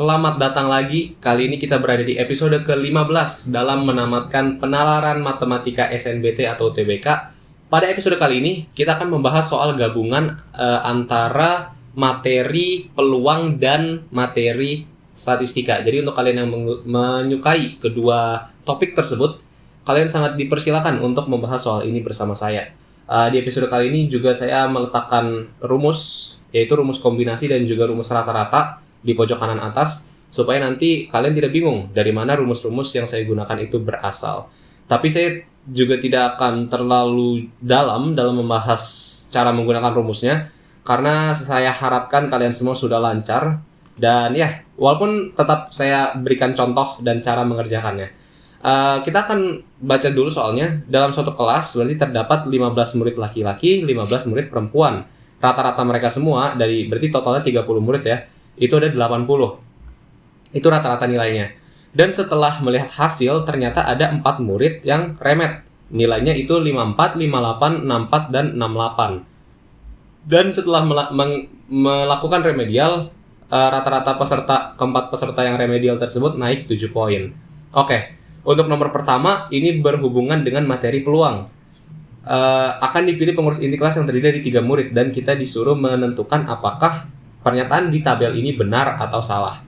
Selamat datang lagi. Kali ini kita berada di episode ke-15 dalam menamatkan penalaran matematika SNBT atau UTBK. Pada episode kali ini, kita akan membahas soal gabungan antara materi peluang dan materi statistika. Jadi untuk kalian yang menyukai kedua topik tersebut, kalian sangat dipersilakan untuk membahas soal ini bersama saya. Di episode kali ini juga saya meletakkan rumus, yaitu rumus kombinasi dan juga rumus rata-rata di pojok kanan atas, supaya nanti kalian tidak bingung dari mana rumus-rumus yang saya gunakan itu berasal. Tapi saya juga tidak akan terlalu dalam membahas cara menggunakan rumusnya, karena saya harapkan kalian semua sudah lancar. Dan ya, walaupun tetap saya berikan contoh dan cara mengerjakannya. Kita akan baca dulu soalnya. Dalam suatu kelas berarti terdapat 15 murid laki-laki, 15 murid perempuan. Rata-rata mereka semua, berarti totalnya 30 murid ya, itu ada 80. Itu rata-rata nilainya. Dan setelah melihat hasil, ternyata ada 4 murid yang remet. Nilainya itu 54, 58, 64, dan 68. Dan setelah melakukan remedial, rata-rata keempat peserta yang remedial tersebut naik 7 poin. Oke, untuk nomor pertama, ini berhubungan dengan materi peluang. Akan dipilih pengurus inti kelas yang terdiri dari 3 murid, dan kita disuruh menentukan apakah pernyataan di tabel ini benar atau salah.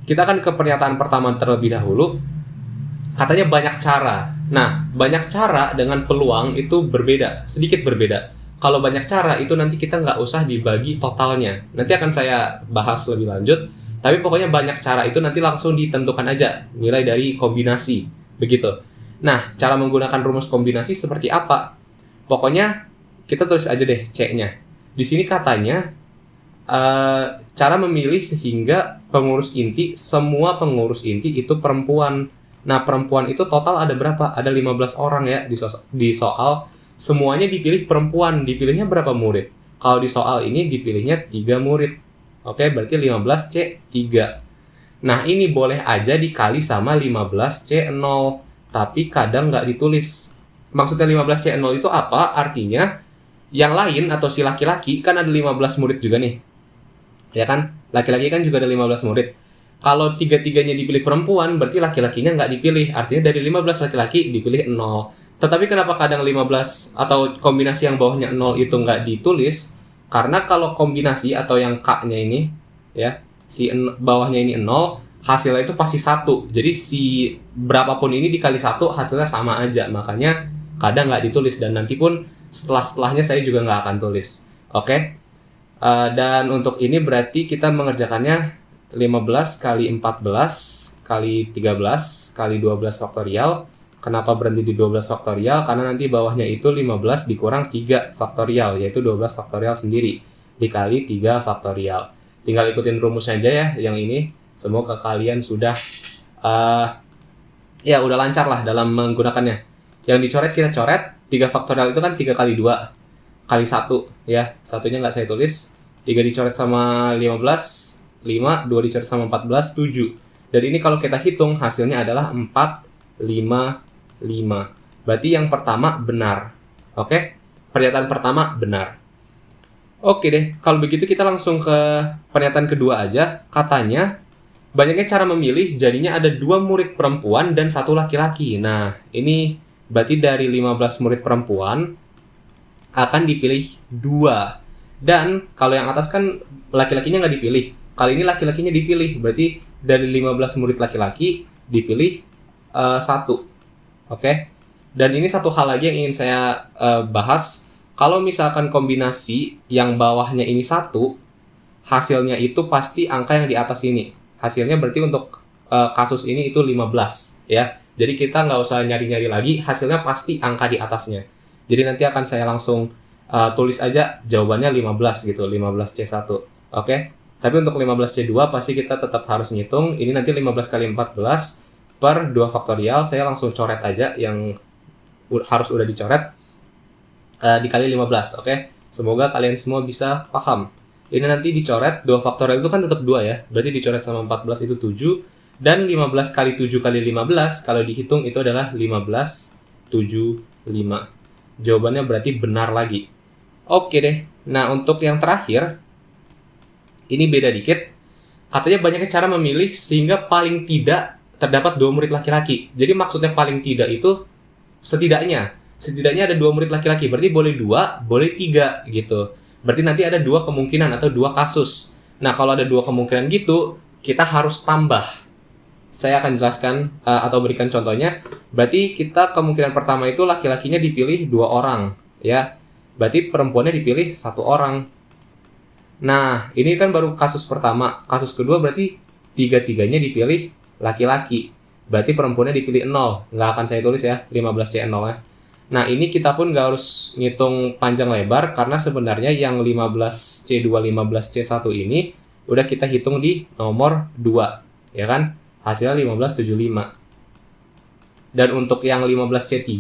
Kita akan ke pernyataan pertama terlebih dahulu. Katanya banyak cara. Nah, banyak cara dengan peluang itu berbeda, sedikit berbeda. Kalau banyak cara itu nanti kita nggak usah dibagi totalnya. Nanti akan saya bahas lebih lanjut. Tapi pokoknya banyak cara itu nanti langsung ditentukan aja nilai dari kombinasi. Begitu. Nah, cara menggunakan rumus kombinasi seperti apa? Pokoknya kita tulis aja deh C-nya. Di sini katanya cara memilih sehingga semua pengurus inti itu perempuan. Nah, perempuan itu total ada berapa? Ada 15 orang ya di soal. Semuanya dipilih perempuan. Dipilihnya berapa murid? Kalau di soal ini dipilihnya 3 murid. Oke, berarti 15C3. Nah, ini boleh aja dikali sama 15C0. Tapi kadang nggak ditulis. Maksudnya 15C0 itu apa? Artinya yang lain atau si laki-laki kan ada 15 murid juga nih. Ya kan, laki-laki kan juga ada 15 murid. Kalau 3-3-nya dipilih perempuan, berarti laki-lakinya nggak dipilih. Artinya dari 15 laki-laki dipilih 0. Tetapi kenapa kadang 15 atau kombinasi yang bawahnya 0 itu nggak ditulis? Karena kalau kombinasi atau yang K-nya ini, ya, si bawahnya ini 0, hasilnya itu pasti 1. Jadi si berapapun ini dikali 1, hasilnya sama aja. Makanya kadang nggak ditulis. Dan nanti pun setelahnya saya juga nggak akan tulis. Oke? Dan untuk ini berarti kita mengerjakannya 15 kali 14 kali 13 kali 12 faktorial. Kenapa berhenti di 12 faktorial? Karena nanti bawahnya itu 15 dikurang 3 faktorial, yaitu 12 faktorial sendiri, dikali 3 faktorial. Tinggal ikutin rumusnya aja ya, yang ini. Semoga kalian sudah ya udah lancar lah dalam menggunakannya. Yang dicoret kita coret, 3 faktorial itu kan 3 kali 2 kali 1 ya, satunya nggak saya tulis. 3 dicoret sama 15, 5, 2 dicoret sama 14, 7. Dan ini kalau kita hitung hasilnya adalah 4, 5, 5. Berarti yang pertama benar. Oke? Pernyataan pertama benar. Oke deh, kalau begitu kita langsung ke pernyataan kedua aja. Katanya banyaknya cara memilih, jadinya ada 2 murid perempuan dan 1 laki-laki. Nah, ini berarti dari 15 murid perempuan akan dipilih 2. Dan kalau yang atas kan laki-lakinya nggak dipilih. Kali ini laki-lakinya dipilih. Berarti dari 15 murid laki-laki dipilih 1. Oke? Dan ini satu hal lagi yang ingin saya bahas. Kalau misalkan kombinasi yang bawahnya ini 1, hasilnya itu pasti angka yang di atas ini. Hasilnya berarti untuk kasus ini itu 15. Ya. Jadi kita nggak usah nyari-nyari lagi. Hasilnya pasti angka di atasnya. Jadi nanti akan saya langsung tulis aja jawabannya 15 gitu, 15C1. Oke? Tapi untuk 15C2 pasti kita tetap harus ngitung. Ini nanti 15 kali 14 per 2 faktorial. Saya langsung coret aja yang harus udah dicoret. Dikali 15, oke? Semoga kalian semua bisa paham. Ini nanti dicoret, 2 faktorial itu kan tetap 2 ya. Berarti dicoret sama 14 itu 7. Dan 15 kali 7 kali 15, kalau dihitung itu adalah 15, 7, 5. Jawabannya berarti benar lagi. Oke deh. Nah, untuk yang terakhir, ini beda dikit. katanya banyak cara memilih sehingga paling tidak terdapat 2 murid laki-laki. Jadi maksudnya paling tidak itu setidaknya ada 2 murid laki-laki. Berarti boleh 2, boleh 3 gitu. Berarti nanti ada 2 kemungkinan atau 2 kasus. Nah, kalau ada 2 kemungkinan gitu, kita harus tambah. Saya akan jelaskan atau berikan contohnya. Berarti kita kemungkinan pertama itu laki-lakinya dipilih 2 orang, ya. Berarti perempuannya dipilih 1 orang. Nah, ini kan baru kasus pertama. Kasus kedua berarti 3-tiganya dipilih laki-laki. Berarti perempuannya dipilih 0. Nggak akan saya tulis ya, 15C0 ya. Nah, ini kita pun nggak harus ngitung panjang lebar, karena sebenarnya yang 15C2, 15C1 ini udah kita hitung di nomor 2. Ya kan? Hasilnya 1575. Dan untuk yang 15C3,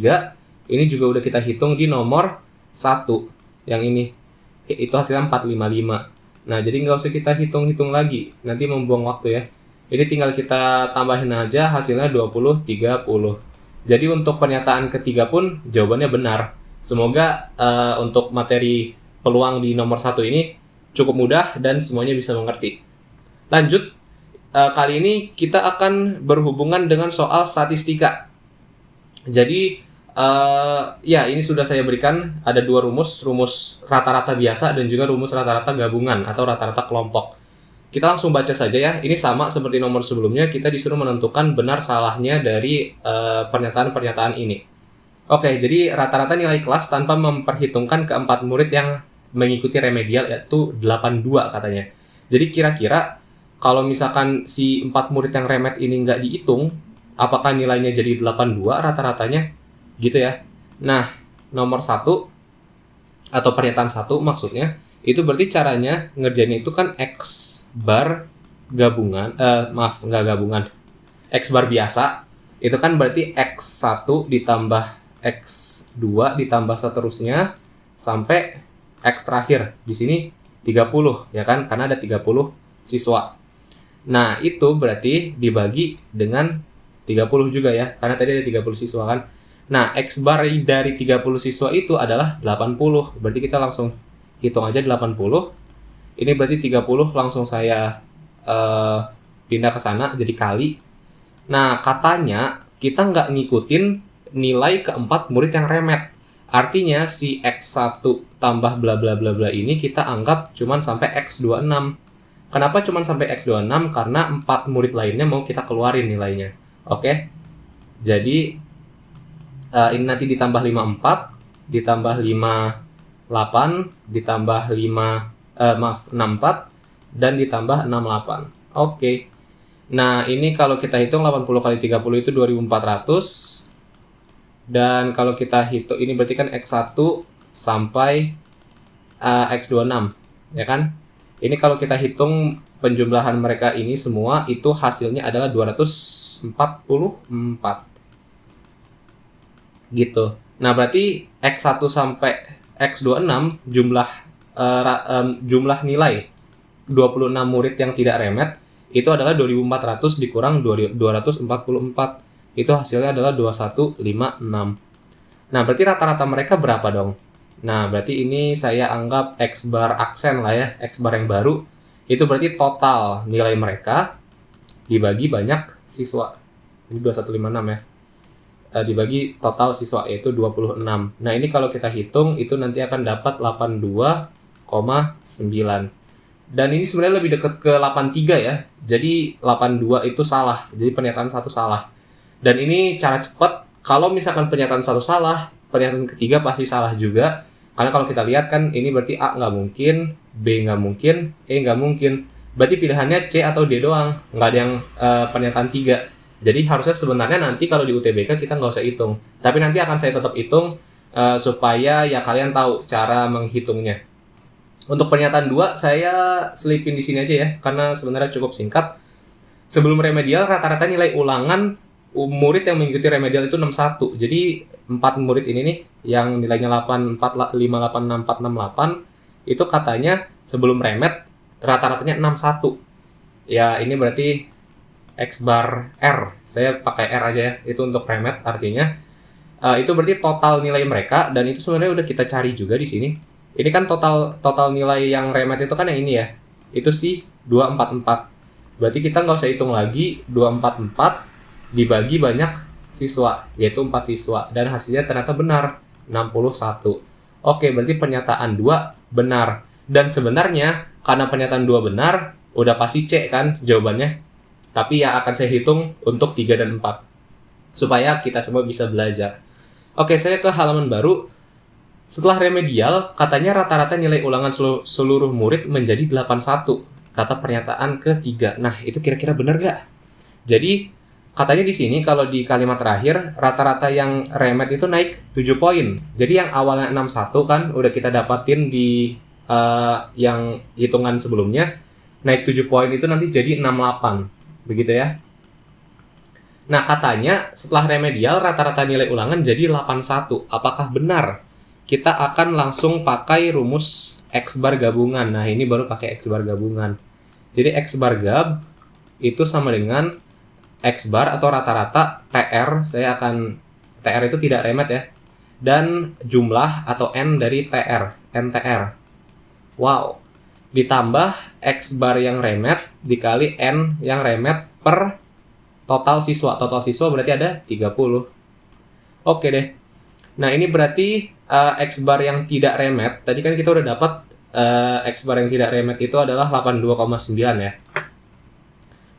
ini juga udah kita hitung di nomor 1. Yang ini. Itu hasilnya 455. Nah, jadi nggak usah kita hitung-hitung lagi. Nanti membuang waktu ya. Ini tinggal kita tambahin aja hasilnya 20, 30. Jadi untuk pernyataan ketiga pun jawabannya benar. Semoga untuk materi peluang di nomor 1 ini cukup mudah dan semuanya bisa mengerti. Lanjut, kali ini kita akan berhubungan dengan soal statistika. Jadi, ya ini sudah saya berikan, ada 2 rumus rata-rata biasa dan juga rumus rata-rata gabungan atau rata-rata kelompok. Kita langsung baca saja ya. Ini sama seperti nomor sebelumnya, kita disuruh menentukan benar salahnya dari pernyataan-pernyataan ini. Oke, jadi rata-rata nilai kelas tanpa memperhitungkan keempat murid yang mengikuti remedial, yaitu 82 katanya. Jadi kira-kira kalau misalkan si 4 murid yang remed ini nggak dihitung, apakah nilainya jadi 82 rata-ratanya? Gitu ya. Nah, nomor 1 atau pernyataan 1 maksudnya, itu berarti caranya ngerjainnya itu kan X bar gabungan, nggak gabungan, X bar biasa, itu kan berarti X1 ditambah X2 ditambah seterusnya sampai X terakhir. Di sini 30, ya kan? Karena ada 30 siswa. Nah, itu berarti dibagi dengan 30 juga ya, karena tadi ada 30 siswa kan. Nah, X bar dari 30 siswa itu adalah 80. Berarti kita langsung hitung aja 80. Ini berarti 30 langsung saya pindah ke sana jadi kali. Nah, katanya kita nggak ngikutin nilai keempat murid yang remed. Artinya si X1 tambah bla bla bla bla ini kita anggap cuman sampai X26. Kenapa cuman sampai X26? Karena 4 murid lainnya mau kita keluarin nilainya. Oke? Jadi ini nanti ditambah 54, ditambah 58, ditambah 64, dan ditambah 68. Oke. Nah, ini kalau kita hitung 80 kali 30 itu 2400. Dan kalau kita hitung, ini berarti kan X1 sampai X26, ya kan? Ini kalau kita hitung penjumlahan mereka ini semua, itu hasilnya adalah 244. Gitu. Nah, berarti X1 sampai X26 jumlah nilai 26 murid yang tidak remed itu adalah 2400 dikurang 244. Itu hasilnya adalah 2156. Nah, berarti rata-rata mereka berapa dong? Nah, berarti ini saya anggap X bar aksen lah ya, X bar yang baru. Itu berarti total nilai mereka dibagi banyak siswa. Ini 2156 ya. Dibagi total siswa yaitu 26. Nah, ini kalau kita hitung itu nanti akan dapat 82,9. Dan ini sebenarnya lebih dekat ke 83 ya. Jadi 82 itu salah. Jadi pernyataan 1 salah. Dan ini cara cepat. Kalau misalkan pernyataan 1 salah, pernyataan ketiga pasti salah juga. Karena kalau kita lihat kan ini berarti A nggak mungkin, B nggak mungkin, E nggak mungkin. Berarti pilihannya C atau D doang. Nggak ada yang pernyataan 3. Jadi harusnya sebenarnya nanti kalau di UTBK kita nggak usah hitung. Tapi nanti akan saya tetap hitung supaya ya kalian tahu cara menghitungnya. Untuk pernyataan 2 saya selipin di sini aja ya, karena sebenarnya cukup singkat. Sebelum remedial rata-rata nilai ulangan murid yang mengikuti remedial itu 61. Jadi 4 murid ini nih yang nilainya 8, 4, 5, 8, 6, 4, 6, 8 itu katanya sebelum remed rata-ratanya 61. Ya ini berarti X bar R. Saya pakai R aja ya. Itu untuk remed artinya. Itu berarti total nilai mereka dan itu sebenarnya udah kita cari juga di sini. Ini kan total nilai yang remed itu kan yang ini ya. Itu sih 244. Berarti kita nggak usah hitung lagi 244 dibagi banyak siswa, yaitu 4 siswa. Dan hasilnya ternyata benar, 61. Oke, berarti pernyataan 2 benar. Dan sebenarnya, karena pernyataan 2 benar, udah pasti C kan jawabannya. Tapi ya akan saya hitung untuk 3 dan 4. Supaya kita semua bisa belajar. Oke, saya ke halaman baru. Setelah remedial, katanya rata-rata nilai ulangan seluruh murid menjadi 81. Kata pernyataan ketiga. Nah, itu kira-kira benar nggak? Jadi, katanya di sini kalau di kalimat terakhir, rata-rata yang remet itu naik 7 poin. Jadi yang awalnya 61 kan, udah kita dapatin di yang hitungan sebelumnya, naik 7 poin itu nanti jadi 68. Begitu ya. Nah, katanya setelah remedial, rata-rata nilai ulangan jadi 81. Apakah benar? Kita akan langsung pakai rumus X bar gabungan. Nah, ini baru pakai X bar gabungan. Jadi X bar gab itu sama dengan X bar atau rata-rata TR. TR itu tidak remet ya. Dan jumlah atau N dari TR, NTR. Wow. Ditambah X bar yang remet dikali N yang remet per total siswa. Total siswa berarti ada 30. Oke deh. Nah, ini berarti X bar yang tidak remet. Tadi kan kita udah dapat X bar yang tidak remet itu adalah 82,9 ya.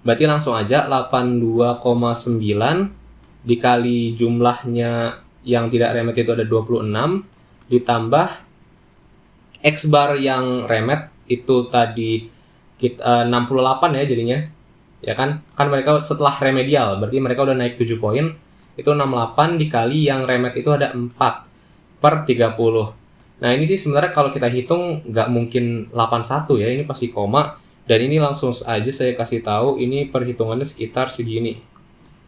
Berarti langsung aja 82,9 dikali jumlahnya yang tidak remet itu ada 26 ditambah X bar yang remet itu tadi 68 ya jadinya. Ya kan? Kan mereka setelah remedial, berarti mereka udah naik 7 poin. Itu 68 dikali yang remet itu ada 4 per 30. Nah, ini sih sebenarnya kalau kita hitung nggak mungkin 81 ya, ini pasti koma. Dan ini langsung aja saya kasih tahu, ini perhitungannya sekitar segini.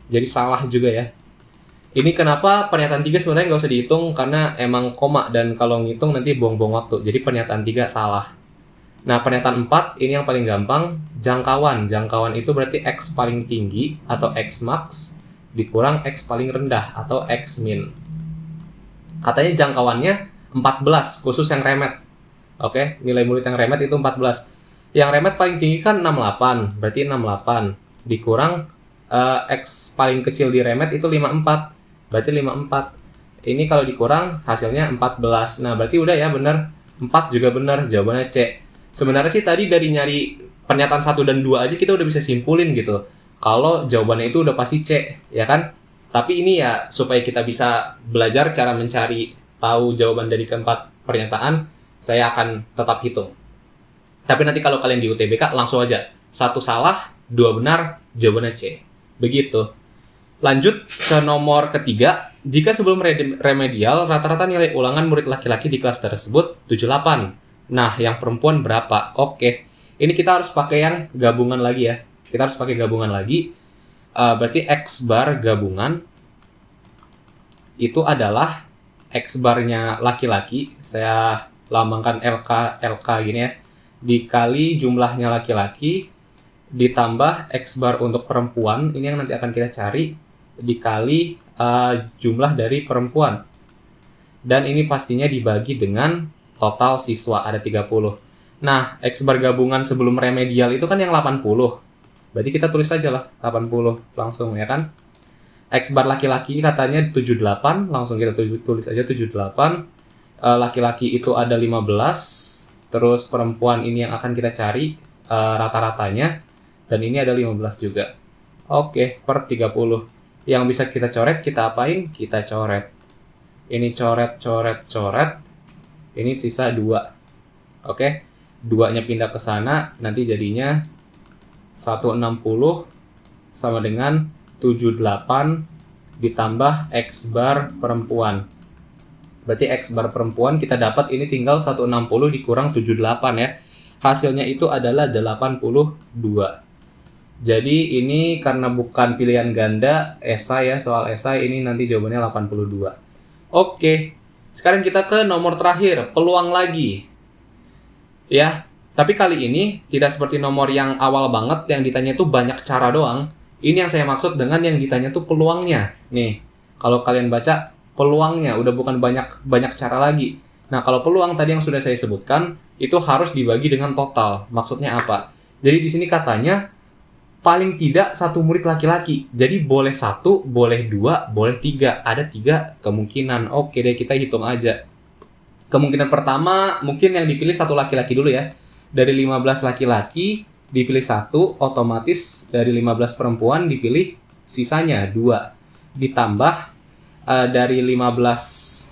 Jadi salah juga ya. Ini kenapa pernyataan 3 sebenarnya nggak usah dihitung, karena emang koma, dan kalau ngitung nanti buang-buang waktu. Jadi pernyataan 3 salah. Nah, pernyataan 4 ini yang paling gampang, jangkauan. Jangkauan itu berarti X paling tinggi atau X max dikurang X paling rendah atau X min. Katanya jangkauannya 14 khusus yang remet. Oke, nilai murid yang remet itu 14. Yang remet paling tinggi kan 68, berarti 68 dikurang X paling kecil di remet itu 54, berarti 54. Ini kalau dikurang hasilnya 14. Nah, berarti udah ya benar. 4 juga benar, jawabannya C. Sebenarnya sih tadi dari nyari pernyataan 1 dan 2 aja kita udah bisa simpulin gitu. Kalau jawabannya itu udah pasti C, ya kan? Tapi ini ya supaya kita bisa belajar cara mencari tahu jawaban dari keempat pernyataan, saya akan tetap hitung. Tapi nanti kalau kalian di UTBK langsung aja 1 salah, 2 benar, jawabannya C. Begitu. Lanjut ke nomor ketiga. Jika sebelum remedial, rata-rata nilai ulangan murid laki-laki di kelas tersebut 78. Nah, yang perempuan berapa? Oke. Ini kita harus pakai yang gabungan lagi ya. Kita harus pakai gabungan lagi. Berarti X bar gabungan itu adalah X barnya laki-laki. Saya lambangkan LK gini ya. Dikali jumlahnya laki-laki ditambah X bar untuk perempuan. Ini yang nanti akan kita cari. Dikali jumlah dari perempuan. Dan ini pastinya dibagi dengan total siswa ada 30. Nah, X bar gabungan sebelum remedial itu kan yang 80. Berarti kita tulis aja lah 80 langsung ya kan. X bar laki-laki katanya 78, langsung kita tulis aja 78. Laki-laki itu ada 15, terus perempuan ini yang akan kita cari rata-ratanya, dan ini ada 15 juga. Oke, per 30. Yang bisa kita coret, kita apain? Kita coret. Ini coret. Ini sisa 2. Oke, 2-nya pindah ke sana, nanti jadinya 160 sama dengan 78 ditambah X bar perempuan. Berarti X bar perempuan kita dapat ini tinggal 160 dikurang 78 ya. Hasilnya itu adalah 82. Jadi ini karena bukan pilihan ganda, esai ya, soal esai ini nanti jawabannya 82. Oke, sekarang kita ke nomor terakhir, peluang lagi. Ya, tapi kali ini tidak seperti nomor yang awal banget yang ditanya itu banyak cara doang. Ini yang saya maksud dengan yang ditanya itu peluangnya. Nih, kalau kalian baca peluangnya udah bukan banyak cara lagi. Nah, kalau peluang tadi yang sudah saya sebutkan itu harus dibagi dengan total. Maksudnya apa? Jadi di sini katanya paling tidak satu murid laki-laki. Jadi boleh 1, boleh 2, boleh 3. Ada 3 kemungkinan. Oke deh, kita hitung aja. Kemungkinan pertama mungkin yang dipilih satu laki-laki dulu ya. Dari 15 laki-laki dipilih 1, otomatis dari 15 perempuan dipilih sisanya 2. Ditambah dari 15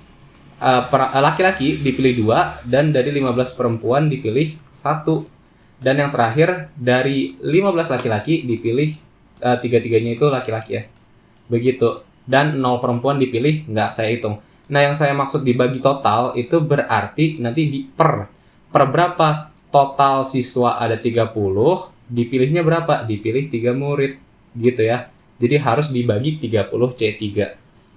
laki-laki dipilih 2, dan dari 15 perempuan dipilih 1. Dan yang terakhir, dari 15 laki-laki dipilih 3-3-nya itu laki-laki ya. Begitu. Dan 0 perempuan dipilih, nggak saya hitung. Nah, yang saya maksud dibagi total itu berarti nanti per berapa total siswa ada 30, dipilihnya berapa? Dipilih 3 murid. Gitu ya. Jadi harus dibagi 30C3.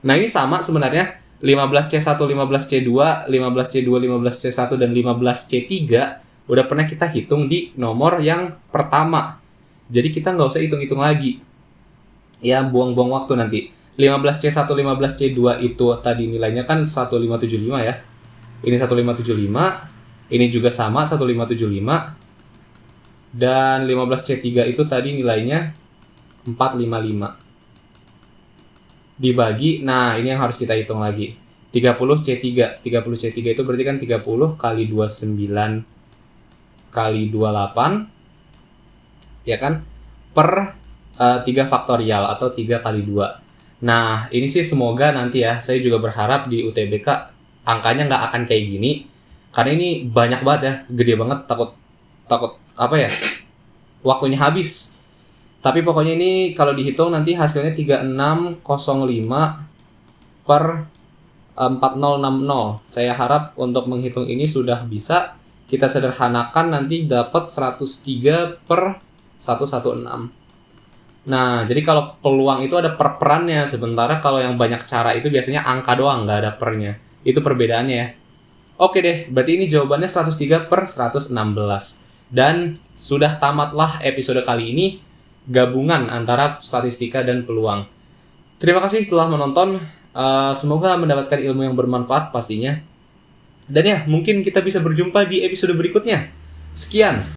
Nah, ini sama sebenarnya 15C1, 15C2, 15C2, 15C1, dan 15C3 udah pernah kita hitung di nomor yang pertama. Jadi kita nggak usah hitung-hitung lagi. Ya, buang-buang waktu nanti. 15C1, 15C2 itu tadi nilainya kan 1575 ya. Ini 1575. Ini juga sama 1575. Dan 15C3 itu tadi nilainya 455. Dibagi, nah ini yang harus kita hitung lagi. 30C3. 30C3 itu berarti kan 30 kali 29 kali 28 ya kan, per 3 faktorial atau 3 kali 2. Nah, ini sih semoga nanti ya, saya juga berharap di UTBK angkanya nggak akan kayak gini, karena ini banyak banget ya, gede banget, takut apa ya, waktunya habis. Tapi pokoknya ini kalau dihitung nanti hasilnya 3605 per 4060. Saya harap untuk menghitung ini sudah bisa. Kita sederhanakan nanti dapat 103 per 116. Nah, jadi kalau peluang itu ada per-perannya. Sementara kalau yang banyak cara itu biasanya angka doang, nggak ada pernya. Itu perbedaannya ya. Oke deh, berarti ini jawabannya 103 per 116. Dan sudah tamatlah episode kali ini, gabungan antara statistika dan peluang. Terima kasih telah menonton. Semoga mendapatkan ilmu yang bermanfaat pastinya. Dan ya, mungkin kita bisa berjumpa di episode berikutnya. Sekian.